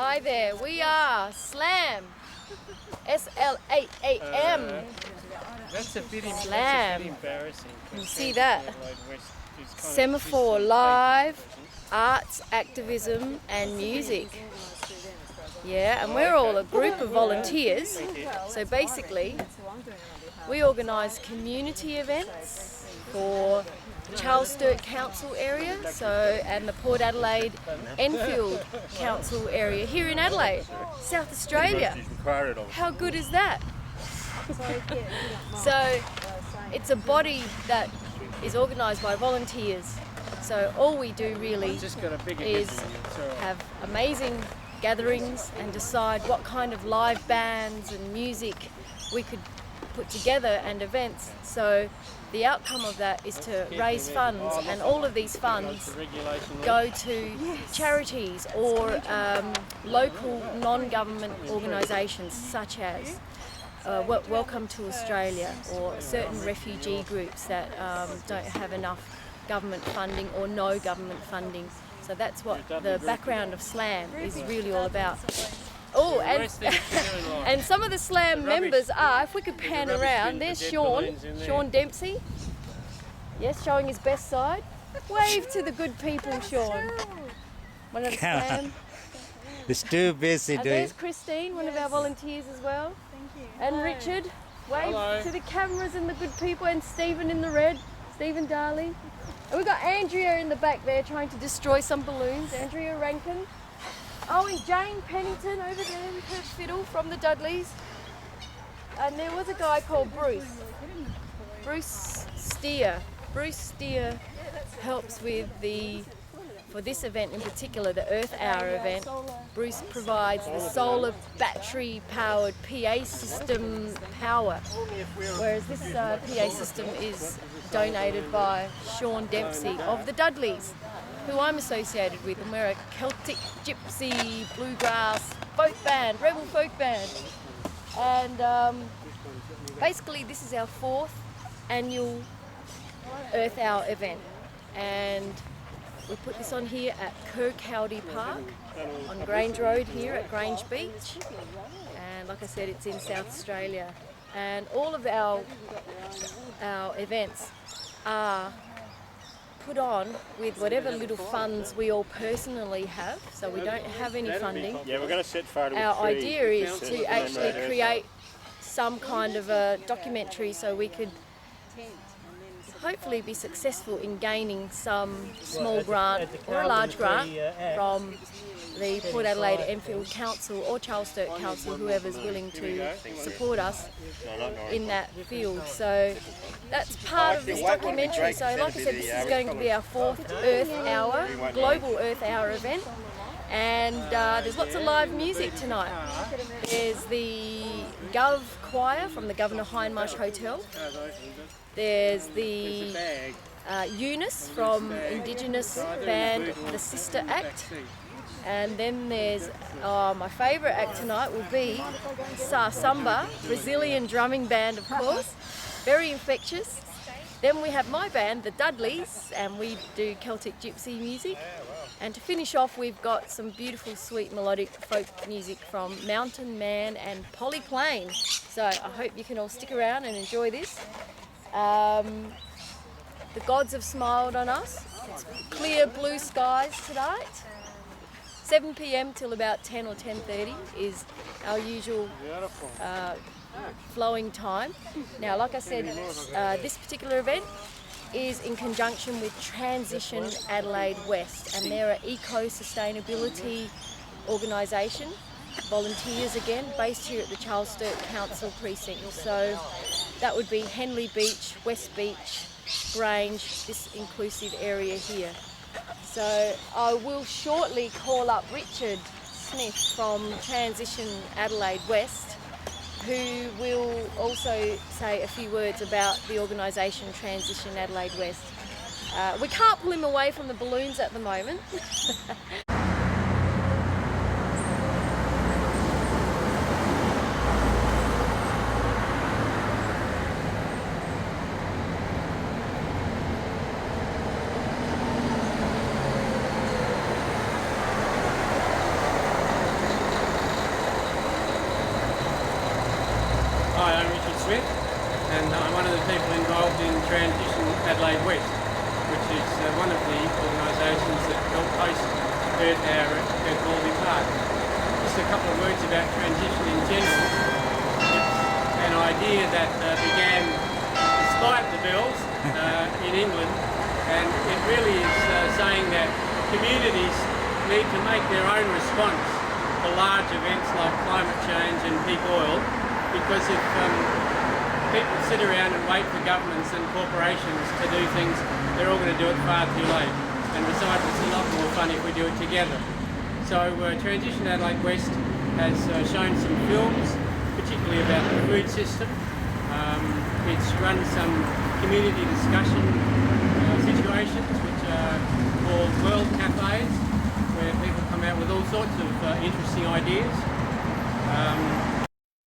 Hi there, we are SLAAM. SLAAM. That's a bit SLAAM. embarrassing. You see that? Semaphore Live Arts Activism and Music. Yeah, and we're all a group of volunteers. So basically, we organise community events for the Charles Sturt Council area, and the Port Adelaide Enfield Council area here in Adelaide, South Australia. How good is that? So it's a body that is organised by volunteers. So all we do really is have amazing gatherings and decide what kind of live bands and music we could put together and events. So the outcome of that is to raise funds, and all of these funds go to charities or local non-government organisations such as Welcome to Australia, or certain refugee groups that don't have enough government funding or no government funding. So that's what the background of SLAAM is really all about. Oh, and some of the SLAAM members are, if we could pan around, there's Sean Dempsey. Yes, showing his best side. Wave to the good people, Sean. One of the SLAAM. It's too busy And doing. there's Christine, one of our volunteers as well. And Richard, wave to the cameras and the good people, and Stephen in the red, Stephen Darley. And we've got Andrea in the back there trying to destroy some balloons, Andrea Rankin. Oh, and Jane Pennington over there with her fiddle from the Dudleys. And there was a guy called Bruce Steer. Bruce Steer helps with for this event in particular, the Earth Hour event. Bruce provides the solar battery powered PA system power, whereas this PA system is donated by Sean Dempsey of the Dudleys, who I'm associated with, and we're a Celtic gypsy bluegrass folk band, rebel folk band. And basically this is our 4th annual Earth Hour event, and we put this on here at Kirkcaldy Park on Grange Road here at Grange Beach, and like I said, it's in South Australia. And all of our events are put on with whatever little funds we all personally have, so we don't have any funding. Yeah, we're going to set fire to Our idea is to actually create some kind of a documentary so we could hopefully be successful in gaining some small grant or a large grant from the Port Adelaide Enfield Council or Charles Sturt Council, whoever's willing to support us in that field. So that's part of this documentary. So like I said, this is going to be our 4th Earth Hour, Global Earth Hour event. And there's lots of live music tonight. There's the Gov Choir from the Governor Hindmarsh Hotel. There's the Eunice from Indigenous band The Sister Act. And then there's my favourite act tonight will be Samba, Brazilian drumming band, of course. Very infectious. Then we have my band, the Dudleys, and we do Celtic gypsy music. And to finish off, we've got some beautiful, sweet, melodic folk music from Mountain Man and Polly Plain. So I hope you can all stick around and enjoy this. The gods have smiled on us. It's clear blue skies tonight. 7 p.m. till about 10 or 10:30 is our usual flowing time. Now, like I said, this particular event is in conjunction with Transition Adelaide West, and they're an eco-sustainability organisation, volunteers again, based here at the Charles Sturt Council precinct. So that would be Henley Beach, West Beach, Grange, this inclusive area here. So I will shortly call up Richard Smith from Transition Adelaide West, who will also say a few words about the organisation Transition Adelaide West. We can't pull him away from the balloons at the moment. event, and I'm one of the people involved in Transition Adelaide West, which is one of the organisations that help host Earth Hour at Baldy Park. Just a couple of words about transition in general. It's an idea that began despite the bells in England, and it really is saying that communities need to make their own response to large events like climate change and peak oil, because if people sit around and wait for governments and corporations to do things, they're all going to do it far too late. And besides, it's a lot more fun if we do it together. So Transition Adelaide West has shown some films, particularly about the food system. It's run some community discussion situations, which are called World Cafes, where people come out with all sorts of interesting ideas.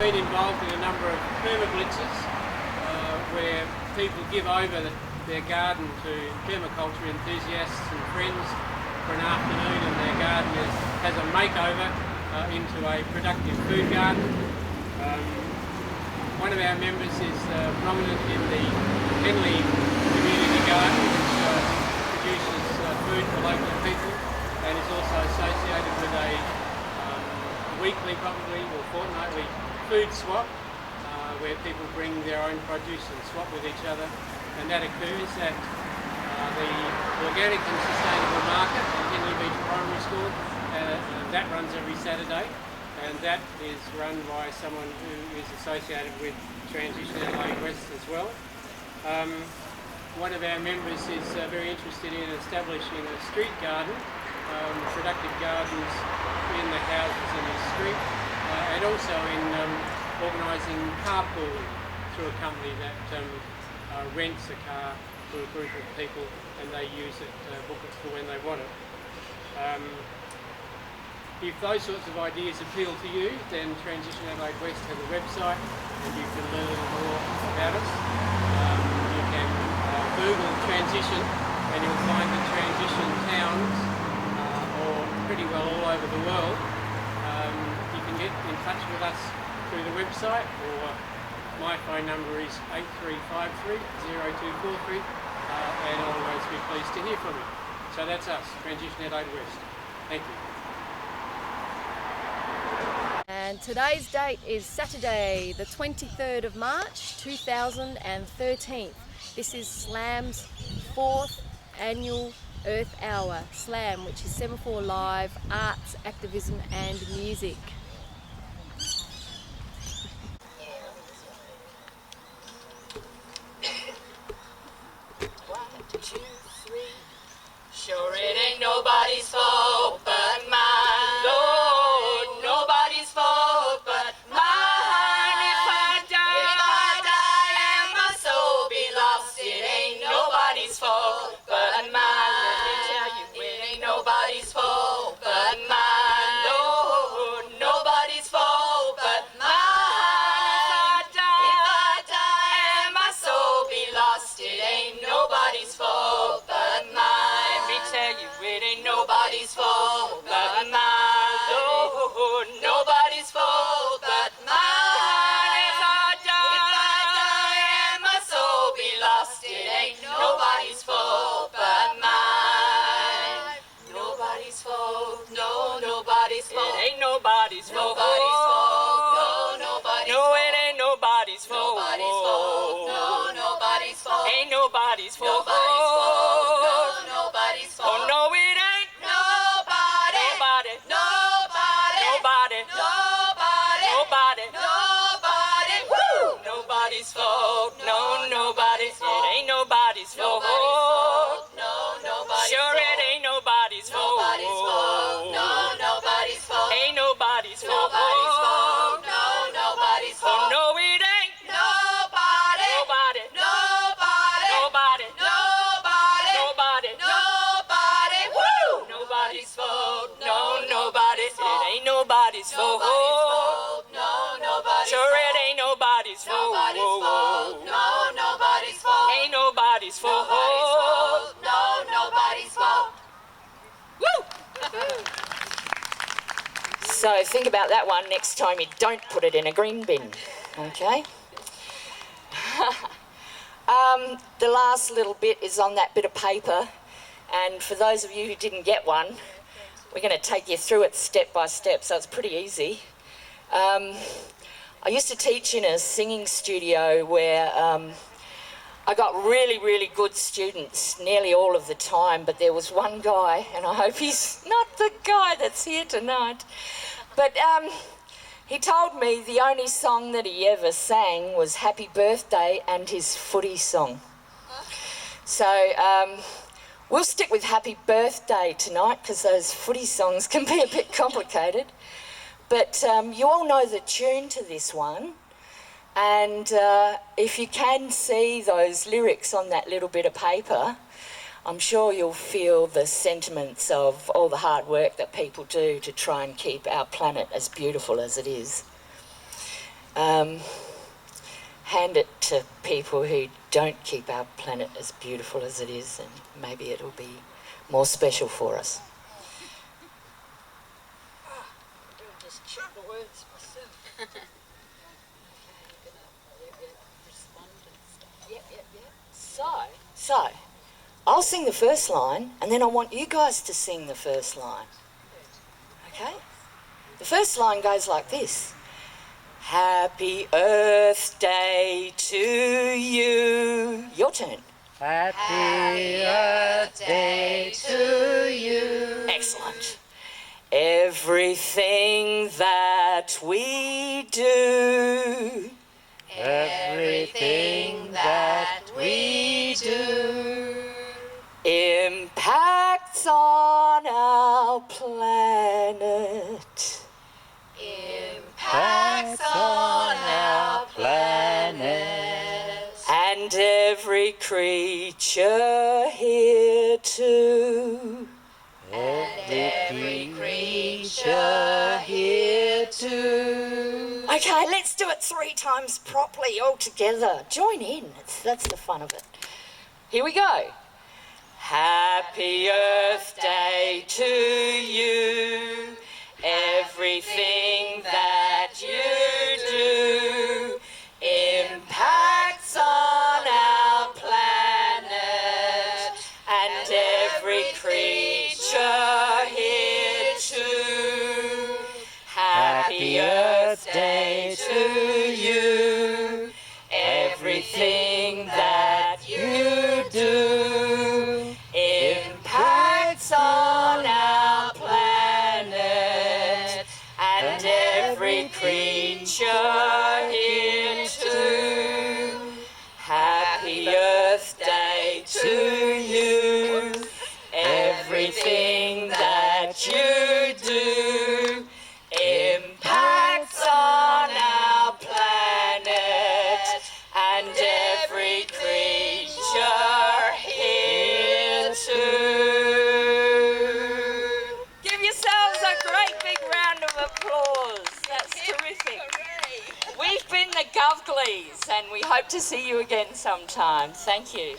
Been involved in a number of permablitzes where people give over their garden to permaculture enthusiasts and friends for an afternoon, and their garden has a makeover into a productive food garden. One of our members is prominent in the Henley Community Garden, which produces food for local people, and is also associated with a weekly, probably, or fortnightly food swap, where people bring their own produce and swap with each other, and that occurs at the Organic and Sustainable Market at Henley Beach Primary School. That runs every Saturday, and that is run by someone who is associated with Transition Adelaide West as well. One of our members is very interested in establishing a street garden, productive gardens in the houses in his street, and also in organising carpooling through a company that rents a car to a group of people, and they use it, book it for when they want it. If those sorts of ideas appeal to you, then Transition Adelaide West has a website, and you can learn a little more about us. You can Google transition, and you'll find that transition towns, or pretty well all over the world. You can get in touch with us through the website, or my phone number is 8353-0243, and I'll always be pleased to hear from you. So that's us, Transition Adelaide West. Thank you. And today's date is Saturday, the 23rd of March 2013. This is SLAAM's 4th annual Earth Hour. SLAAM, which is Semaphore Live Arts Activism and Music. 1, 2, 3. Sure it ain't nobody's fault but mine. Lord, nobody's fault but mine. If I die and my soul be lost, it ain't nobody's fault but mine. Let me tell you, it ain't nobody's fault but mine. Lord, nobody's fault but mine. If I die and my soul be lost, it ain't nobody's fault but mine. Let me tell you, it ain't nobody's fault but mine. Lord, nobody's fault but mine. If I die and my soul be lost, it ain't nobody's fault but mine. Nobody's fault, no, nobody's fault. It ain't nobody's fault. Nobody's fault, no, nobody's fault. No, it ain't nobody's fault. Nobody's fault, no, nobody's fault. Ain't nobody's fault. Nobody's fault, no, nobody's fault. Oh no, it ain't nobody. Nobody. Nobody. Nobody. Nobody. Nobody. Nobody. Woo! Nobody's fault. No, nobody's fault. It ain't nobody's fault. No, nobody's sure it ain't nobody's fault. Nobody's fault. No, nobody's fault. Ain't nobody's fault. Nobody's fault. No, nobody's fault. Oh no, it ain't nobody. Nobody. Nobody. Nobody. Nobody. Nobody. Nobody. Woo! Nobody's fault. No, nobody's fault. It ain't nobody's fault. No, nobody's sure it ain't nobody's fault. Nobody's fault. No, nobody's fault. Ain't nobody's fault. No, nobody's fault. Woo! So think about that one next time you don't put it in a green bin, okay? The last little bit is on that bit of paper, and for those of you who didn't get one, we're going to take you through it step by step, so it's pretty easy. I used to teach in a singing studio where I got really, really good students nearly all of the time, but there was one guy, and I hope he's not the guy that's here tonight, but he told me the only song that he ever sang was Happy Birthday and his footy song. So we'll stick with Happy Birthday tonight because those footy songs can be a bit complicated. But you all know the tune to this one. And if you can see those lyrics on that little bit of paper, I'm sure you'll feel the sentiments of all the hard work that people do to try and keep our planet as beautiful as it is. Hand it to people who don't keep our planet as beautiful as it is, and maybe it'll be more special for us. I'll just check the words myself. So, I'll sing the first line, and then I want you guys to sing the first line. Okay? The first line goes like this. Happy Earth Day to you. Your turn. Happy Earth Day to you. Excellent. Everything that we do. Everything that we do impacts on our planet. impacts on our planet. And every creature here too. Every creature here too. Okay, let's do it 3 times properly all together. Join in. That's the fun of it. Here we go. Happy Earth Day to you. Everything that you do impacts on our planet and every creature here too. Happy Earth Day to you. Everything that you do impacts on our planet and every creature here too. Happy Earth Day to you. Everything that you do impacts on our planet and every creature here too. Give yourselves a great big round of applause. That's terrific. We've been the Govglies and we hope to see you again sometime. Thank you.